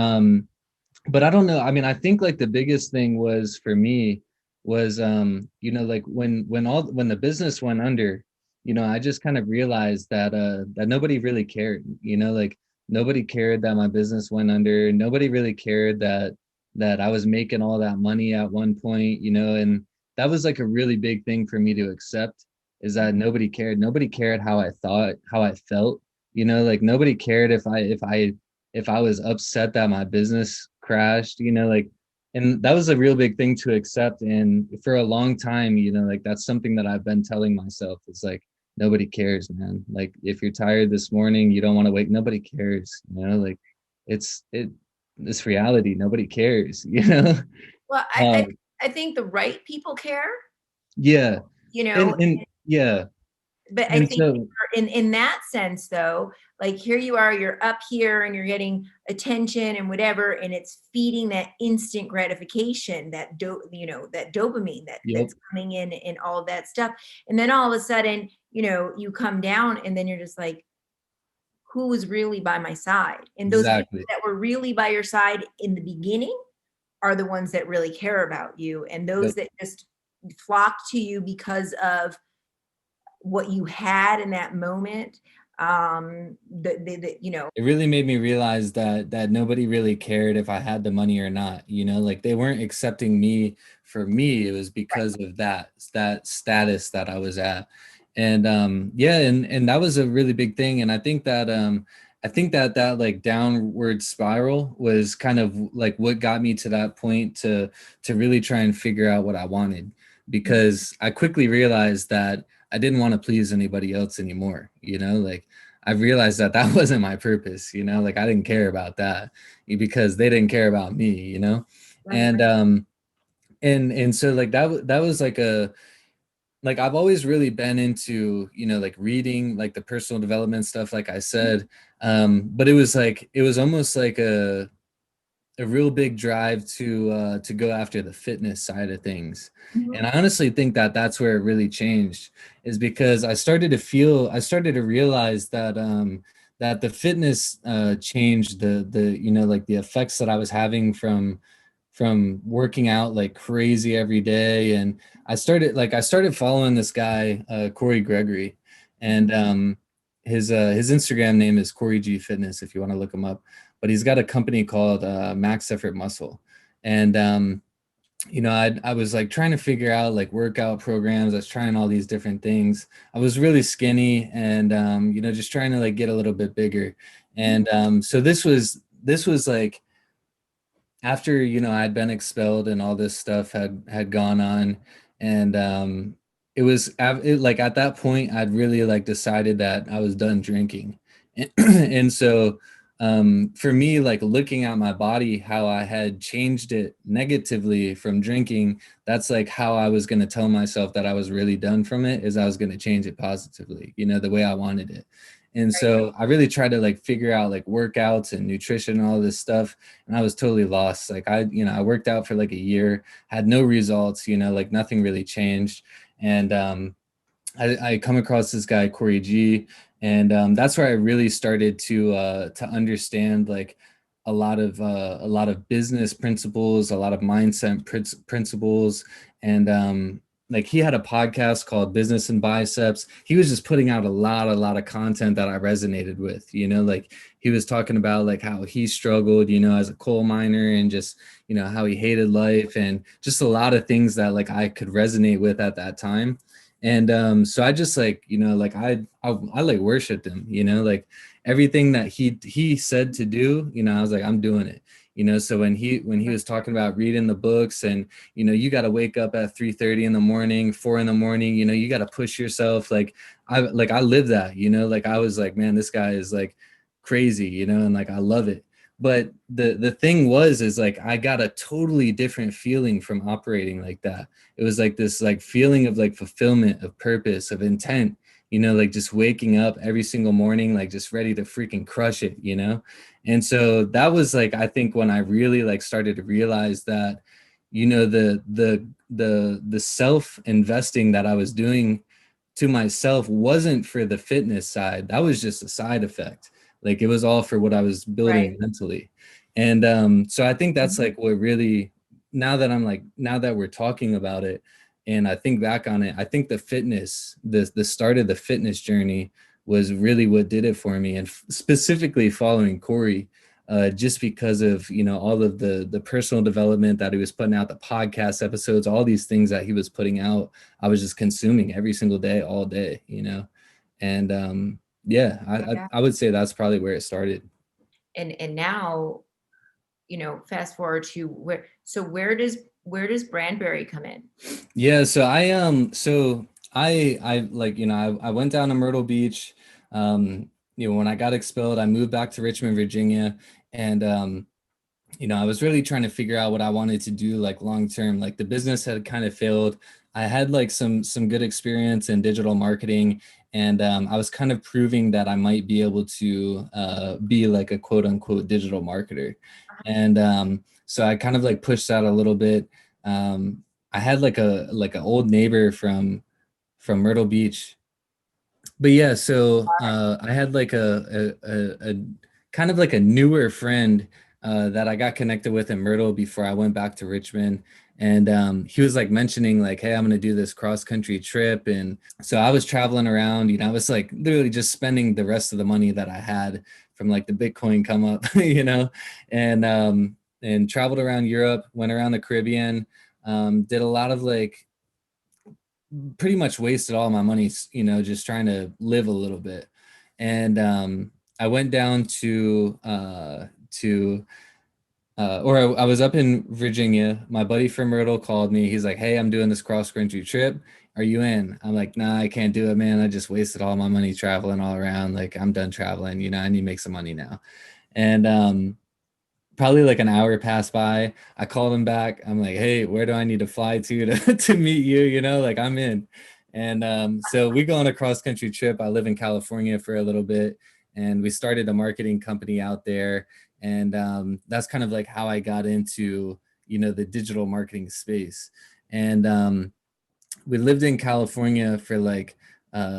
but I don't know. I mean, I think like the biggest thing was for me was like when the business went under, I just kind of realized that nobody really cared, like nobody cared that my business went under. Nobody really cared that I was making all that money at one point, and that was like a really big thing for me to accept, is that nobody cared. Nobody cared how I thought, how I felt, like nobody cared if I was upset that my business crashed, like, and that was a real big thing to accept. And for a long time, like that's something that I've been telling myself. It's like, nobody cares, man. Like if you're tired this morning, you don't want to wake, nobody cares, like this reality, nobody cares, Well, um, I think the right people care, yeah. you and know, and yeah. but I And think so in that sense though, like here you are, you're up here and you're getting attention and whatever, and it's feeding that instant gratification, that dopamine yep, that's coming in and all of that stuff. And then all of a sudden, you come down and then you're just like, who was really by my side? And those people exactly. that were really by your side in the beginning are the ones that really care about you. And those Yep. that just flock to you because of what you had in that moment. It really made me realize that nobody really cared if I had the money or not, like they weren't accepting me for me. It was Right. because of that status that I was at. And yeah, and that was a really big thing. And I think that like downward spiral was kind of like what got me to that point to really try and figure out what I wanted, because I quickly realized that I didn't want to please anybody else anymore, like I realized that wasn't my purpose, like I didn't care about that because they didn't care about me, Right. and and so like that was like like I've always really been into, like reading like the personal development stuff, like I said, but it was almost like a real big drive to go after the fitness side of things. Mhm. And I honestly think that that's where it really changed, is because I started to realize that the fitness changed the like the effects that I was having from working out like crazy every day. And I started following this guy, Corey Gregory, and his Instagram name is Corey G Fitness if you want to look him up. But he's got a company called Max Effort Muscle. And I was like trying to figure out like workout programs. I was trying all these different things. I was really skinny, and just trying to like get a little bit bigger. And so this was like after I'd been expelled and all this stuff had gone on. And like at that point I'd really like decided that I was done drinking. And so for me, like looking at my body, how I had changed it negatively from drinking, that's like how I was going to tell myself that I was really done from it, is I was going to change it positively, the way I wanted it. And so I really tried to like figure out like workouts and nutrition and all this stuff, and I was totally lost. Like I worked out for like a year, had no results, like nothing really changed. And I come across this guy, Corey G, and that's where I really started to understand like a lot of business principles, a lot of mindset principles. And like he had a podcast called Business and Biceps. He was just putting out a lot of content that I resonated with, like he was talking about like how he struggled, as a coal miner, and just, how he hated life, and just a lot of things that like I could resonate with at that time. And so I just like, like I like worshiped him, like everything that he said to do, I was like, I'm doing it, So when he was talking about reading the books, and you got to wake up at 3:30 in the morning, 4 in the morning, you got to push yourself. I live that, like I was like, man, this guy is like crazy, and like I love it. But the thing is like I got a totally different feeling from operating like that. It was like this like feeling of like fulfillment, of purpose, of intent, like just waking up every single morning, like just ready to freaking crush it. And so that was like, I think when I really like started to realize that, the self investing that I was doing to myself wasn't for the fitness side. That was just a side effect. Like it was all for what I was building Right. mentally. And so I think that's like what really, now that we're talking about it and I think back on it, I think the fitness, the start of the fitness journey was really what did it for me. And specifically following Corey, just because of all of the personal development that he was putting out, the podcast episodes, all these things that he was putting out, I was just consuming every single day, all day. And yeah, Yeah. I would say that's probably where it started. And now, fast forward to where does Brandberry come in? Yeah, so I like, I went down to Myrtle Beach. When I got expelled, I moved back to Richmond, Virginia, and I was really trying to figure out what I wanted to do like long term. Like the business had kind of failed. I had like some good experience in digital marketing, and I was kind of proving that I might be able to be like a quote unquote digital marketer. And so I kind of like pushed out a little bit. I had like an old neighbor from Myrtle Beach. But yeah, so I had like a kind of like a newer friend that I got connected with in Myrtle before I went back to Richmond. And he was like mentioning like, hey, I'm gonna do this cross country trip. And so I was traveling around, I was like literally just spending the rest of the money that I had from like the Bitcoin come up, and traveled around Europe, went around the Caribbean, did a lot of like pretty much wasted all my money, just trying to live a little bit. And I went down or I was up in Virginia. My buddy from Myrtle called me. He's like, "Hey, I'm doing this cross country trip. Are you in?" I'm like, "Nah, I can't do it, man. I just wasted all my money traveling all around. Like, I'm done traveling. I need to make some money now." And probably like an hour passed by. I called him back. I'm like, "Hey, where do I need to fly to meet you? Like I'm in." And so we go on a cross country trip. I live in California for a little bit, and we started a marketing company out there. And that's kind of like how I got into the digital marketing space. And we lived in California for like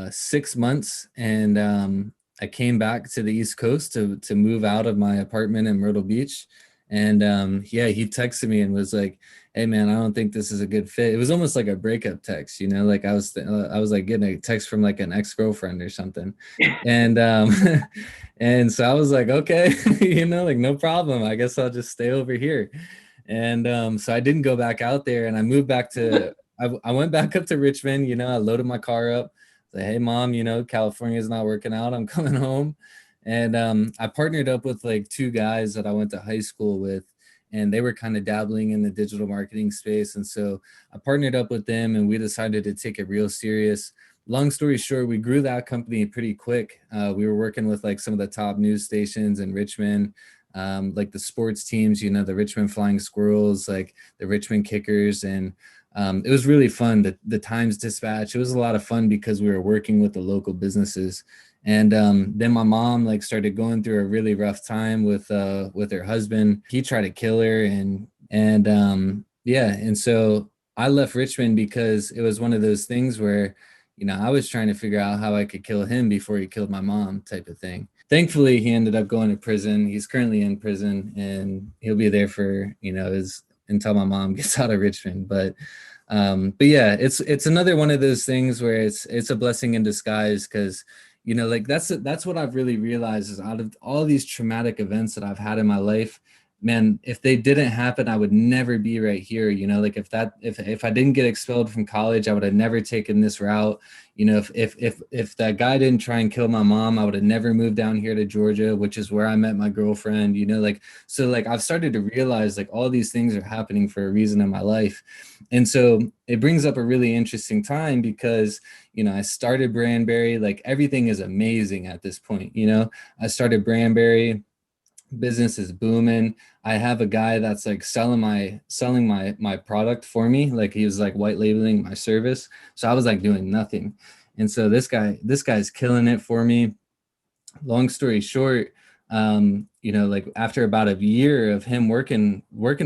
6 months, and I came back to the East Coast to move out of my apartment in Myrtle Beach. And yeah, he texted me and was like, "Hey man, I don't think this is a good fit." It was almost like a breakup text, like I was like getting a text from like an ex-girlfriend or something. And and so I was like, okay, like no problem. I guess I'll just stay over here. And so I didn't go back out there, and I moved back to I went back up to Richmond. I loaded my car up. Like, "Hey mom, California's not working out. I'm coming home." And I partnered up with like two guys that I went to high school with, and they were kind of dabbling in the digital marketing space. And so I partnered up with them, and we decided to take it real serious. Long story short, we grew that company pretty quick. We were working with like some of the top news stations in Richmond, like the sports teams, the Richmond Flying Squirrels, like the Richmond Kickers. And it was really fun. The Times Dispatch. It was a lot of fun because we were working with the local businesses. And then my mom like started going through a really rough time with her husband. He tried to kill her, and yeah. And so I left Richmond because it was one of those things where I was trying to figure out how I could kill him before he killed my mom, type of thing. Thankfully, he ended up going to prison. He's currently in prison, and he'll be there for his until my mom gets out of Richmond. But yeah, it's another one of those things where it's a blessing in disguise, because like that's what I've really realized is out of all these traumatic events that I've had in my life, man, if they didn't happen, I would never be right here. You know, like if I didn't get expelled from college, I would have never taken this route. You know, if that guy didn't try and kill my mom, I would have never moved down here to Georgia, which is where I met my girlfriend. You know, like so like I've started to realize like all these things are happening for a reason in my life. And so it brings up a really interesting time because, you know, I started Brandberry, like everything is amazing at this point. You know, I started Brandberry, business is booming. I have a guy that's like selling my product for me. Like he was like white labeling my service. So I was like doing nothing. And so this guy's killing it for me. Long story short, you know, like after about a year of him working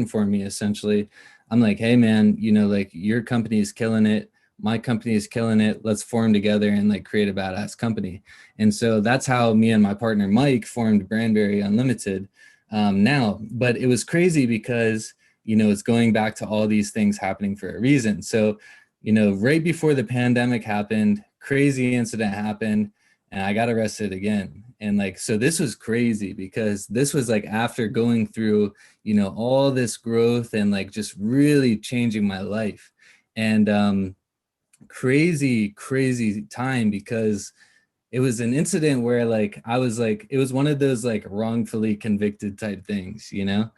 for me, essentially, I'm like, hey man, you know, like your company is killing it, my company is killing it. Let's form together and like create a badass company. And so that's how me and my partner Mike formed Brandberry Unlimited. Now, but it was crazy because you know it's going back to all these things happening for a reason. So, you know, right before the pandemic happened, crazy incident happened and I got arrested again. And like, so this was crazy because this was like after going through, you know, all this growth and like just really changing my life. And crazy time because it was an incident where like I was like, it was one of those like wrongfully convicted type things, you know?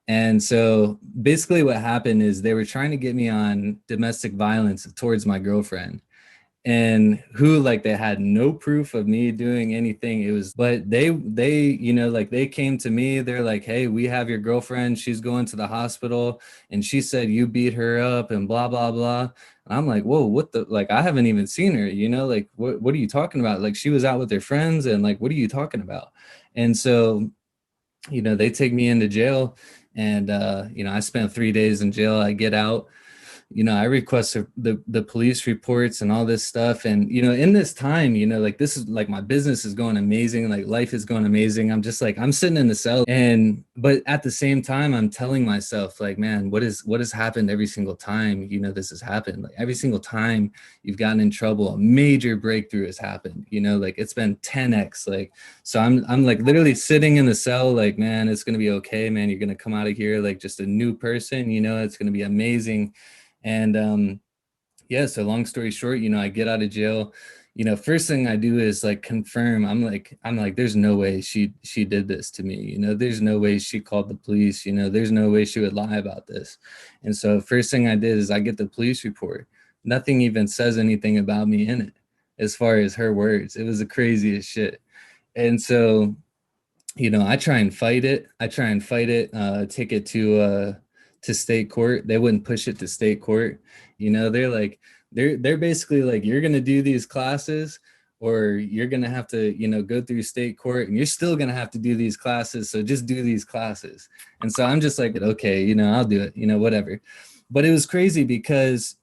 And so basically what happened is they were trying to get me on domestic violence towards my girlfriend and who like they had no proof of me doing anything. It was but they you know like they came to me, they're like, hey, we have your girlfriend, she's going to the hospital and she said you beat her up and blah blah blah. And I'm like, whoa, what the, like I haven't even seen her, you know, like what are you talking about? Like she was out with her friends and like what are you talking about? And so you know they take me into jail and you know I spent 3 days in jail. I get out, you know, I request the police reports and all this stuff. And, you know, in this time, you know, like this is like my business is going amazing. Like life is going amazing. I'm just like, I'm sitting in the cell and, but at the same time, I'm telling myself like, man, what has happened every single time, you know, this has happened. Like every single time you've gotten in trouble, a major breakthrough has happened, you know, like it's been 10x. Like, so I'm like literally sitting in the cell, like, man, it's going to be okay, man. You're going to come out of here like just a new person, you know, it's going to be amazing. And yeah, so long story short, you know, I get out of jail. You know, first thing I do is like confirm. I'm like, there's no way she did this to me. You know, there's no way she called the police. You know, there's no way she would lie about this. And so first thing I did is I get the police report. Nothing even says anything about me in it, as far as her words. It was the craziest shit. And so you know, I try and fight it. Take it to state court. They wouldn't push it to state court. You know, they're like, they're basically like, you're gonna do these classes, or you're gonna have to, you know, go through state court, and you're still gonna have to do these classes. So just do these classes. And so I'm just like, okay, you know, I'll do it. You know, whatever. But it was crazy because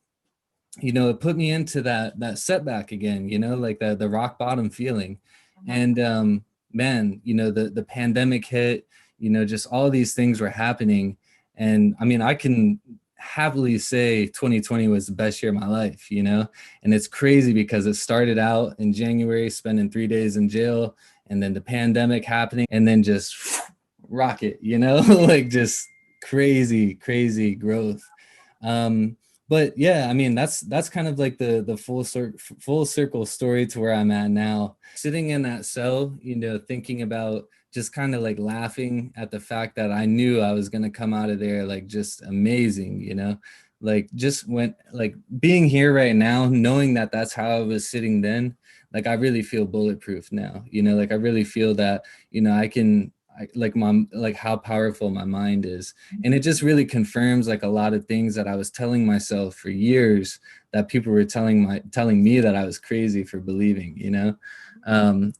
you know it put me into that setback again, you know, like the rock bottom feeling. And man, you know, the pandemic hit, you know, just all these things were happening. And I mean, I can happily say 2020 was the best year of my life, you know. And it's crazy because it started out in January spending 3 days in jail, and then the pandemic happening, and then just rocket, you know, like just crazy growth. um but yeah, I mean, that's kind of like the full circle story to where I'm at now, sitting in that cell, you know, thinking about just kind of like laughing at the fact that I knew I was going to come out of there like just amazing, you know, like just went like being here right now, knowing that that's how I was sitting then. Like I really feel bulletproof now, you know, like I really feel that, you know, like my like how powerful my mind is. And it just really confirms like a lot of things that I was telling myself for years, that people were telling me that I was crazy for believing, you know.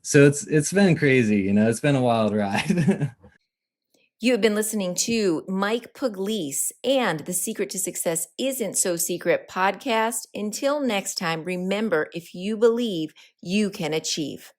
So it's been crazy, you know, it's been a wild ride. You have been listening to Mike Pugliese and the Secret to Success Isn't So Secret podcast. Until next time, remember, if you believe, you can achieve.